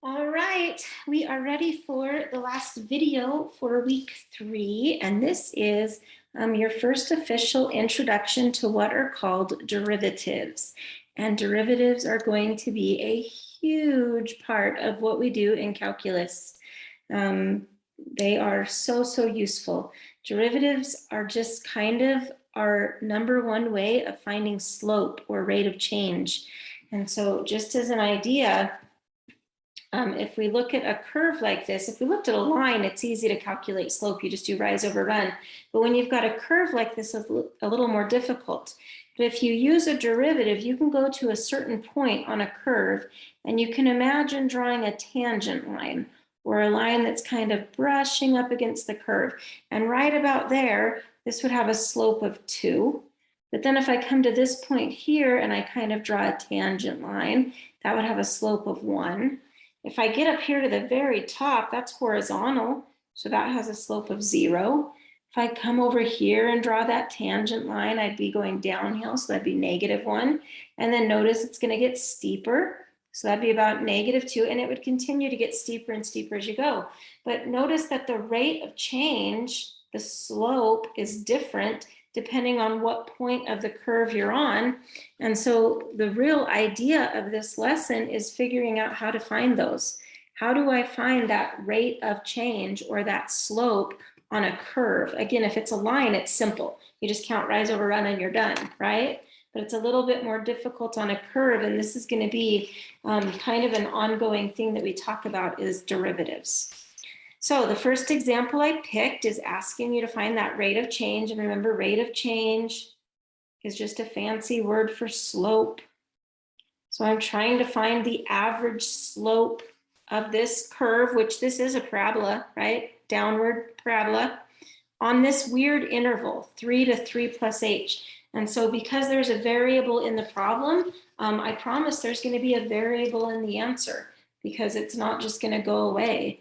All right, we are ready for the last video for week 3, and this is your first official introduction to what are called derivatives. And derivatives are going to be a huge part of what we do in calculus. They are so useful. Derivatives are just kind of our number one way of finding slope or rate of change. And so just as an idea, if we look at a curve like this, if we looked at a line, it's easy to calculate slope. You just do rise over run. But when you've got a curve like this, it's a little more difficult. But if you use a derivative, you can go to a certain point on a curve, and you can imagine drawing a tangent line, or a line that's kind of brushing up against the curve. And right about there, this would have a slope of 2. But then if I come to this point here and I kind of draw a tangent line, that would have a slope of 1. If I get up here to the very top, that's horizontal, so that has a slope of 0. If I come over here and draw that tangent line, I'd be going downhill, so that'd be -1. And then notice it's going to get steeper, so that'd be about -2, and it would continue to get steeper and steeper as you go. But notice that the rate of change, the slope, is different depending on what point of the curve you're on. And so the real idea of this lesson is figuring out how to find those. How do I find that rate of change or that slope on a curve? Again, if it's a line, it's simple. You just count rise over run and you're done, right? But it's a little bit more difficult on a curve, and this is going to be kind of an ongoing thing that we talk about is derivatives. So the first example I picked is asking you to find that rate of change. And remember, rate of change is just a fancy word for slope. So I'm trying to find the average slope of this curve, which this is a parabola, right? Downward parabola on this weird interval, 3 to 3 plus h. And so because there's a variable in the problem, I promise there's going to be a variable in the answer because it's not just going to go away.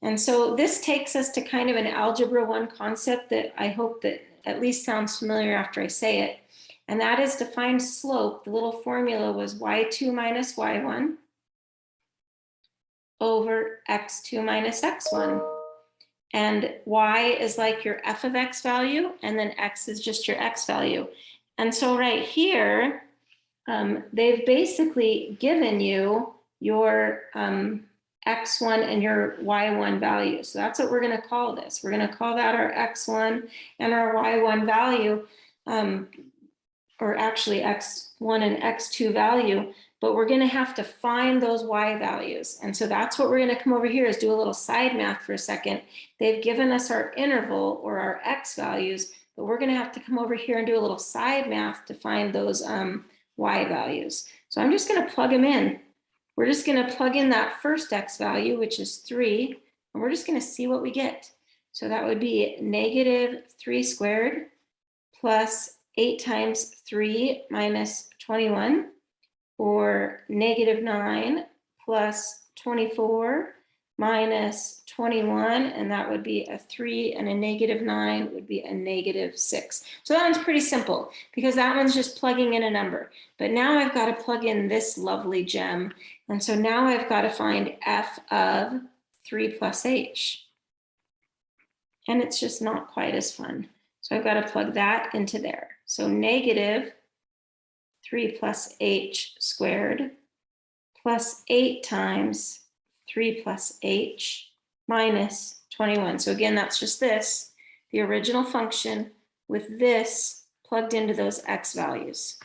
And so this takes us to kind of an Algebra 1 concept that I hope that at least sounds familiar after I say it. And that is to find slope. The little formula was y2 minus y1 over x2 minus x1. And y is like your f of x value, and then x is just your x value. And so right here, they've basically given you your x1 and your y1 value. So that's what we're going to call this. We're going to call that our x1 and our y1 value, or actually x1 and x2 value, but we're going to have to find those y values. And so that's what we're going to come over here is do a little side math for a second. They've given us our interval or our x values, but we're going to have to come over here and do a little side math to find those y values. So I'm just going to plug them in. We're just going to plug in that first x value, which is 3, and we're just going to see what we get. So that would be -3 squared plus 8 times 3 minus 21, or -9 plus 24 minus 21, and that would be a 3, and a -9 would be a -6. So that one's pretty simple because that one's just plugging in a number. But now I've got to plug in this lovely gem. And so now I've got to find f of 3 plus h. And it's just not quite as fun. So I've got to plug that into there. So -3 plus h squared plus 8 times 3 plus h minus 21. So again, that's just this, the original function with this plugged into those x values.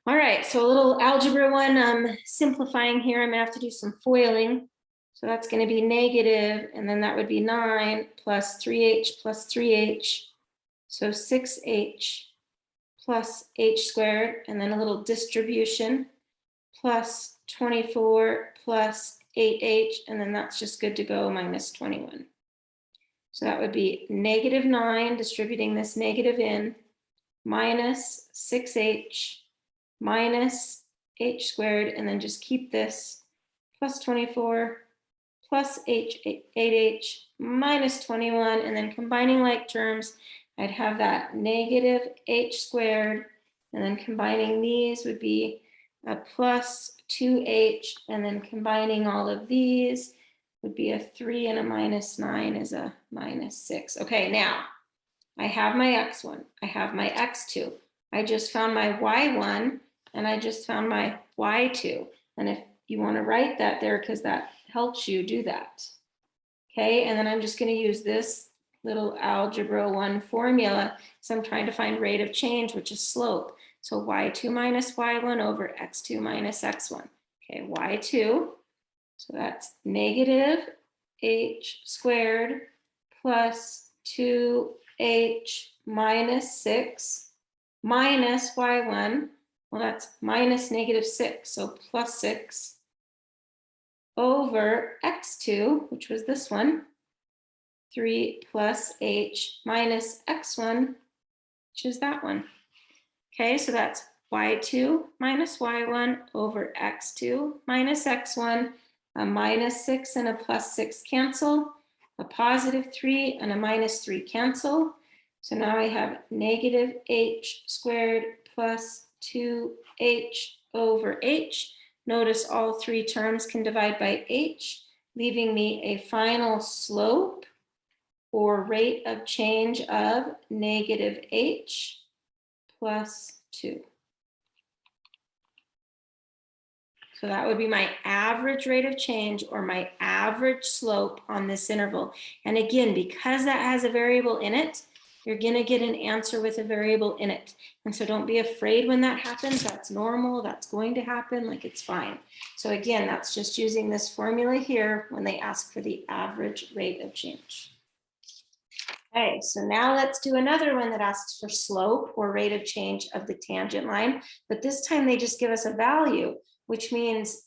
All right, so a little Algebra 1 simplifying here. I'm going to have to do some FOILing. So that's going to be negative, and then that would be 9 plus 3h plus 3h. So 6h plus h squared, and then a little distribution, plus 24 plus 8h, and then that's just good to go, minus 21. So that would be -9, distributing this negative in, minus 6h, minus h squared, and then just keep this, plus 24, plus 8h, minus 21, and then combining like terms, I'd have that -h squared, and then combining these would be a plus 2h, and then combining all of these would be a 3 and a minus 9 is a minus 6. Okay, now I have my x1, I have my x2. I just found my y1, and I just found my y2. And if you want to write that there, because that helps you do that. Okay, and then I'm just going to use this little algebra 1 formula. So I'm trying to find rate of change, which is slope. So y2 minus y1 over x2 minus x1. Okay, y2, so that's negative h squared plus 2h minus 6 minus y1. Well, that's minus negative 6, so plus 6 over x2, which was this one, 3 plus h minus x1, which is that one. Okay, so that's y2 minus y1 over x2 minus x1. A minus 6 and a plus 6 cancel. A positive 3 and a minus 3 cancel. So now I have negative h squared plus 2h over h. Notice all three terms can divide by h, leaving me a final slope or rate of change of negative h plus 2. So that would be my average rate of change or my average slope on this interval. And again, because that has a variable in it, you're going to get an answer with a variable in it. And so don't be afraid when that happens. That's normal. That's going to happen. Like, it's fine. So again, that's just using this formula here when they ask for the average rate of change. Okay, so now let's do another one that asks for slope or rate of change of the tangent line. But this time they just give us a value, which means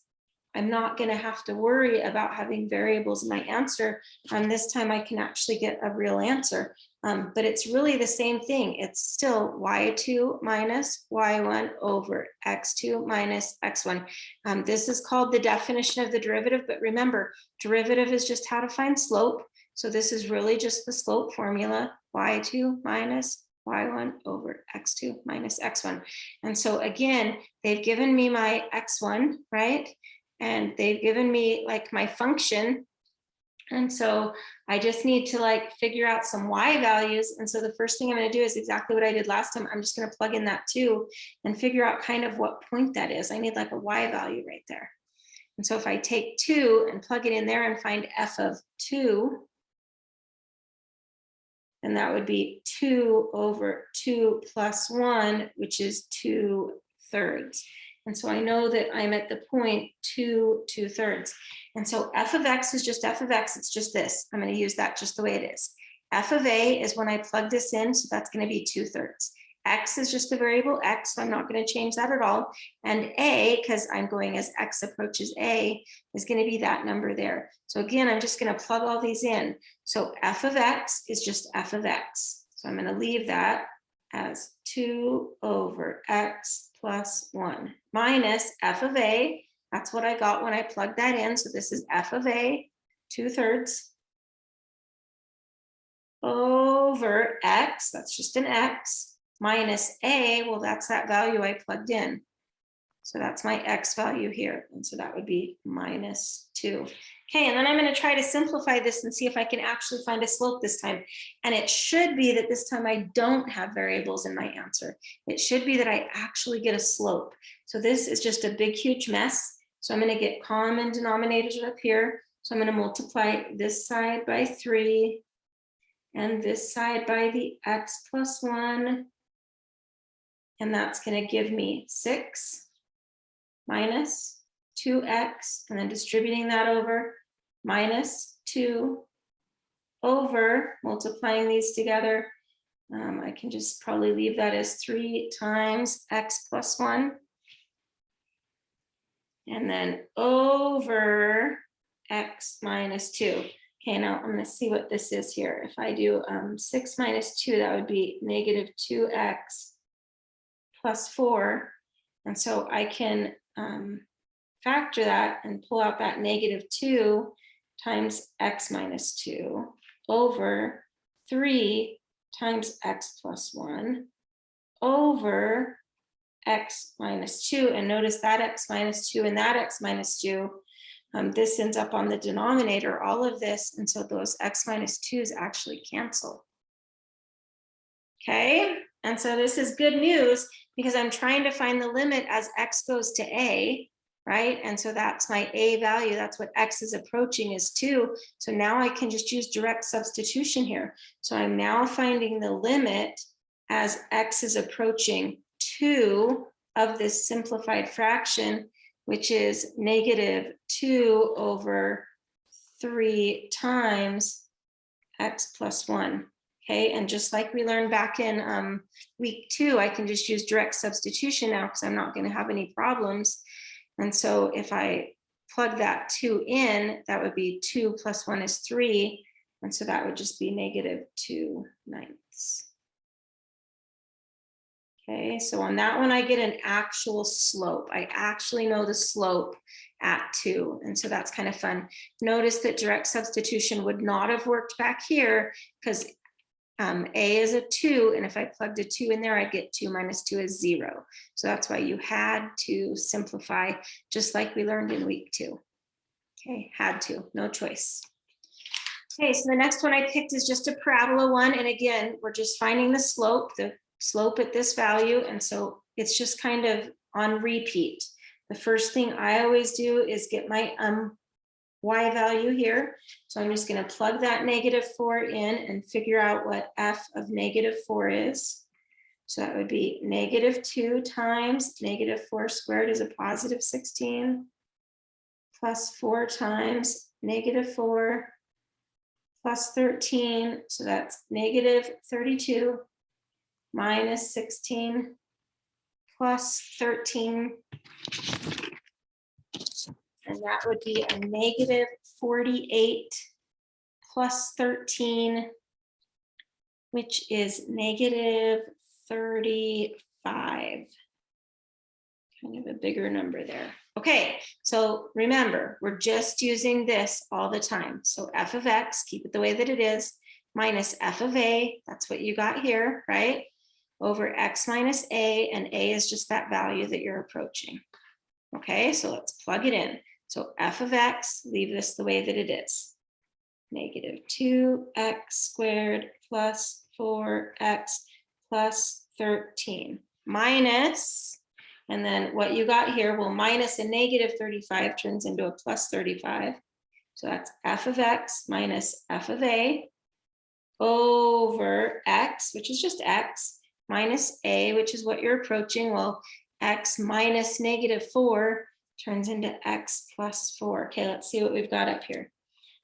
I'm not going to have to worry about having variables in my answer. This time I can actually get a real answer. But it's really the same thing. It's still y2 minus y1 over x2 minus x1. This is called the definition of the derivative. But remember, derivative is just how to find slope. So this is really just the slope formula, y2 minus y1 over x2 minus x1. And so again, they've given me my x1, right? And they've given me like my function. And so I just need to like figure out some y values. And so the first thing I'm going to do is exactly what I did last time. I'm just going to plug in that 2 and figure out kind of what point that is. I need like a y value right there. And so if I take 2 and plug it in there and find f of 2, and that would be 2 over 2 plus 1, which is 2/3. And so I know that I'm at the point 2/3. And so f of x is just f of x. It's just this. I'm going to use that just the way it is. F of a is when I plug this in, so that's going to be 2/3. X is just the variable x, so I'm not going to change that at all. And a, because I'm going as x approaches a, is going to be that number there. So again, I'm just going to plug all these in. So f of x is just f of x. So I'm going to leave that as 2 over x plus 1 minus f of a. That's what I got when I plugged that in. So this is f of a, 2/3, over x, that's just an x, minus a, well, that's that value I plugged in. So that's my x value here. And so that would be minus 2. Okay, and then I'm going to try to simplify this and see if I can actually find a slope this time. And it should be that this time I don't have variables in my answer. It should be that I actually get a slope. So this is just a big, huge mess. So I'm going to get common denominators up here. So I'm going to multiply this side by 3 and this side by the x plus 1. And that's going to give me 6 minus 2x, and then distributing that over, minus 2 over, multiplying these together. I can just probably leave that as 3 times x plus 1. And then over x minus 2. Okay, now I'm going to see what this is here. If I do 6 minus 2, that would be negative 2x plus 4. And so I can factor that and pull out that negative 2 times x minus 2 over 3 times x plus 1 over x minus 2. And notice that x minus 2 and that x minus 2. This ends up on the denominator, all of this. And so those x minus 2's actually cancel. Okay, and so this is good news because I'm trying to find the limit as x goes to a, right? And so that's my a value. That's what x is approaching is 2. So now I can just use direct substitution here. So I'm now finding the limit as x is approaching 2 of this simplified fraction, which is negative 2 over 3 times x plus 1. Okay, and just like we learned back in week 2, I can just use direct substitution now because I'm not going to have any problems. And so if I plug that 2 in, that would be 2 plus 1 is 3. And so that would just be negative 2/9. Okay, so on that one, I get an actual slope. I actually know the slope at 2. And so that's kind of fun. Notice that direct substitution would not have worked back here because a is a 2, and if I plugged a 2 in there, I get 2 minus 2 is 0. So that's why you had to simplify, just like we learned in week 2. Okay, had to, no choice. Okay, so the next one I picked is just a parabola one, and again, we're just finding the slope at this value, and so it's just kind of on repeat. The first thing I always do is get my y value here. So I'm just going to plug that negative 4 in and figure out what f of negative 4 is. So that would be negative 2 times negative 4 squared is a positive 16 plus 4 times negative 4 plus 13. So that's negative 32 minus 16 plus 13. And that would be a negative 48 plus 13, which is negative 35. Kind of a bigger number there. Okay, so remember, we're just using this all the time. So f of x, keep it the way that it is, minus f of a, that's what you got here, right? Over x minus a, and a is just that value that you're approaching. Okay, so let's plug it in. So f of x, leave this the way that it is. Negative 2x squared plus 4x plus 13 minus, and then what you got here, well, minus a negative 35 turns into a plus 35. So that's f of x minus f of a over x, which is just x, minus a, which is what you're approaching. Well, x minus negative 4 turns into x plus 4. Okay, let's see what we've got up here.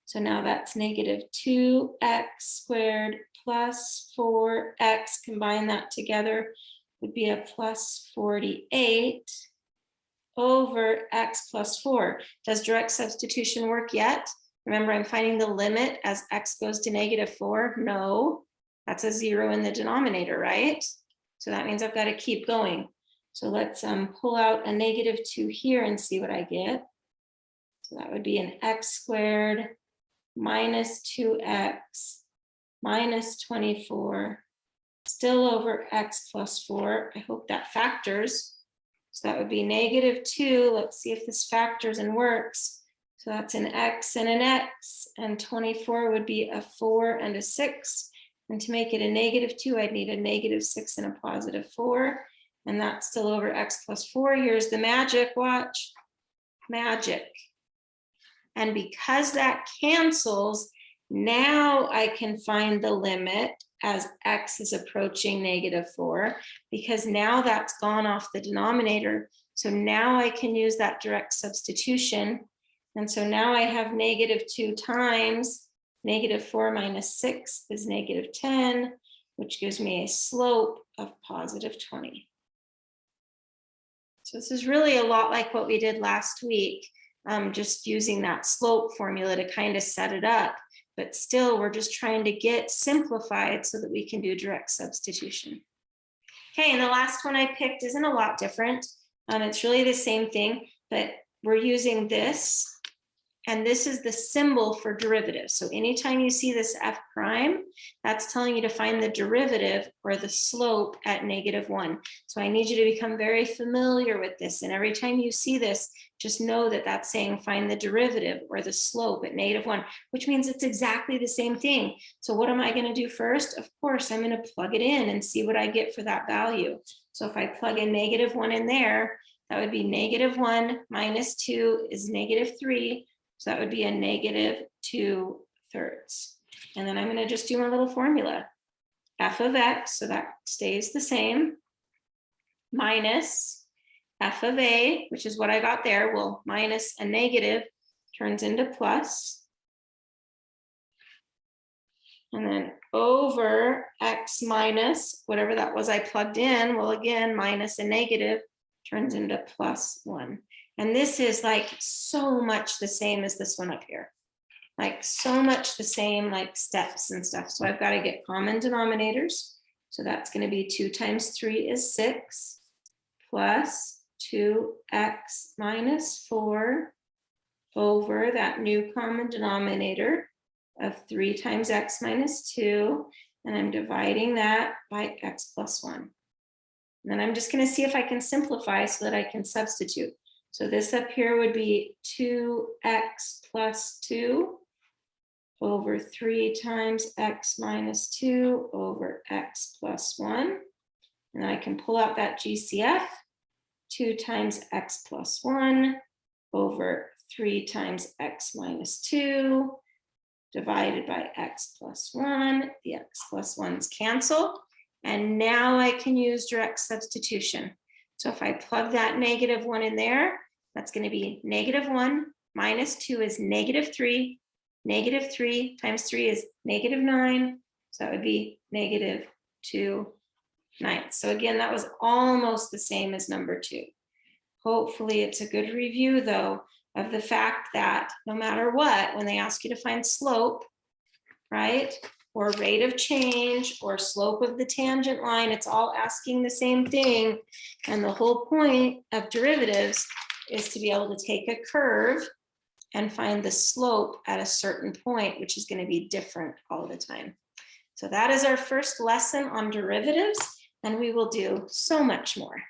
So now that's negative 2x squared plus 4x. Combine that together would be a plus 48 over x plus 4. Does direct substitution work yet? Remember, I'm finding the limit as x goes to negative 4. No, that's a 0 in the denominator, right? So that means I've got to keep going. So let's pull out a negative 2 here and see what I get. So that would be an x squared minus 2x minus 24, still over x plus 4. I hope that factors. So that would be negative 2. Let's see if this factors and works. So that's an x and an x, and 24 would be a 4 and a 6. And to make it a negative 2, I'd need a negative 6 and a positive 4. And that's still over x plus 4. Here's the magic, watch, magic. And because that cancels, now I can find the limit as x is approaching negative 4, because now that's gone off the denominator. So now I can use that direct substitution. And so now I have negative 2 times negative 4 minus 6 is negative 10, which gives me a slope of positive 20. So this is really a lot like what we did last week, just using that slope formula to kind of set it up. But still, we're just trying to get simplified so that we can do direct substitution. Okay, and the last one I picked isn't a lot different. It's really the same thing, but we're using this And this is the symbol for derivative. So anytime you see this f prime, that's telling you to find the derivative or the slope at -1. So I need you to become very familiar with this. And every time you see this, just know that that's saying find the derivative or the slope at -1, which means it's exactly the same thing. So what am I going to do first? Of course, I'm going to plug it in and see what I get for that value. So if I plug in -1 in there, that would be -1 minus 2 is -3. So that would be a -2/3. And then I'm going to just do my little formula. F of x, so that stays the same, minus f of a, which is what I got there. Well, minus a negative turns into plus. And then over x minus whatever that was I plugged in, well, again, minus a negative turns into +1. And this is like so much the same as this one up here. Like so much the same, like steps and stuff. So I've got to get common denominators. So that's going to be 2 times 3 is 6 plus 2x minus 4 over that new common denominator of 3 times x minus 2. And I'm dividing that by x plus 1. And then I'm just going to see if I can simplify so that I can substitute. So this up here would be 2x plus 2 over 3 times x minus 2 over x plus 1. And then I can pull out that GCF, 2 times x plus 1 over 3 times x minus 2 divided by x plus 1. The x plus 1's cancel. And now I can use direct substitution. So if I plug that -1 in there, that's going to be -1 minus 2 is -3. -3 times 3 is -9. So that would be -2/9. So again, that was almost the same as number 2. Hopefully it's a good review, though, of the fact that no matter what, when they ask you to find slope, right, or rate of change or slope of the tangent line, it's all asking the same thing. And the whole point of derivatives is to be able to take a curve and find the slope at a certain point, which is going to be different all the time. So that is our first lesson on derivatives, and we will do so much more.